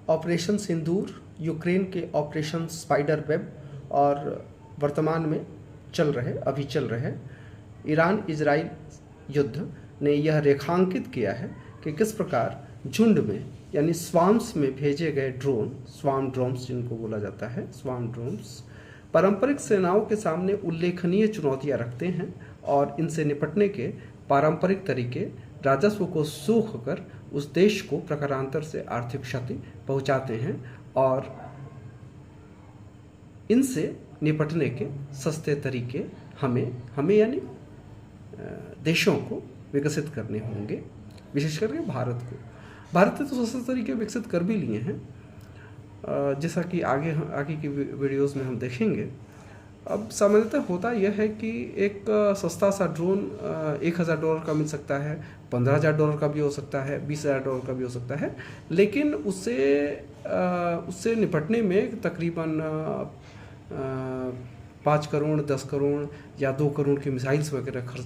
Operation सिंदूर, Ukraine के operation spider web और वर्तमान में अभी चल रहे ईरान इजराइल युद्ध ने यह रेखांकित किया है कि किस प्रकार झुंड में यानी स्वाम्स में भेजे गए ड्रोन, स्वाम ड्रोन्स जिनको बोला जाता है, स्वाम ड्रोन्स पारंपरिक सेनाओं के सामने उल्लेखनीय चुनौतियां रखते हैं और इनसे निपटने के पारंपरिक तरीके राजस्व को सूख कर उस देश को प्रकारांतर से आर्थिक क्षति पहुंचाते हैं और इनसे निपटने के सस्ते तरीके हमें यानी देशों को विकसित करने होंगे, विशेष करके भारत ने तो सस्ते तरीके विकसित कर भी लिए हैं, जैसा कि आगे की वीडियोस में हम देखेंगे। अब सामान्यतः होता यह है कि एक सस्ता सा ड्रोन $1000 का मिल सकता है, $15,000 का भी हो सकता है, $20,000 का भी हो सकता है, लेकिन उससे निपटने में तकरीबन 5 करोड़, 10 करोड़ या 2 करोड़ की मिसाइल्स वगैरह खर्च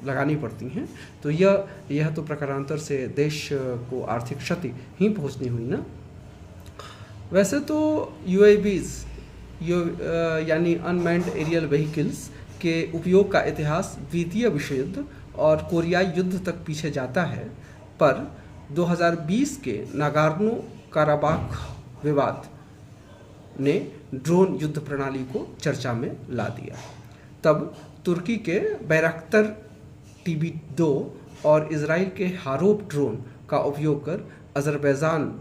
लगानी पड़ती हैं। तो यह तो प्रकारांतर से देश को आर्थिक क्षति ही पहुंचनी हुई ना। वैसे तो UAVs यानी अनमैन्ड एरियल व्हीकल्स के उपयोग का इतिहास द्वितीय विश्व युद्ध और कोरियाई युद्ध तक पीछे जाता है, पर 2020 के नागोर्नो काराबाख विवाद ने ड्रोन युद्ध प्रणाली को चर्चा में ला दिया। तब तुर्की के बैरक्तर TB2 और इजराइल के हारोप ड्रोन का उपयोग कर अजरबैजान,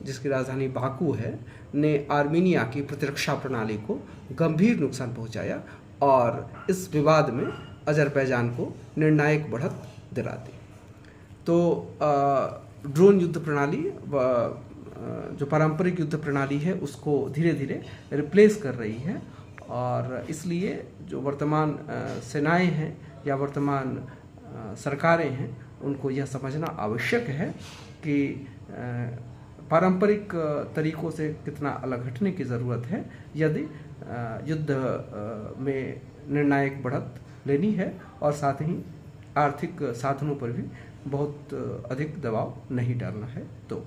जिसकी राजधानी बाकू है, ने आर्मीनिया की प्रतिरक्षा प्रणाली को गंभीर नुकसान पहुंचाया और इस विवाद में अजरबैजान को निर्णायक बढ़त दिला दी। तो ड्रोन युद्ध प्रणाली जो पारंपरिक युद्ध प्रणाली है उसको धीरे धीरे रिप्लेस कर रही है और इसलिए जो वर्तमान सेनाएं हैं या वर्तमान सरकारें हैं उनको यह समझना आवश्यक है कि पारंपरिक तरीकों से कितना अलग हटने की ज़रूरत है यदि युद्ध में निर्णायक बढ़त लेनी है और साथ ही आर्थिक साधनों पर भी बहुत अधिक दबाव नहीं डालना है तो।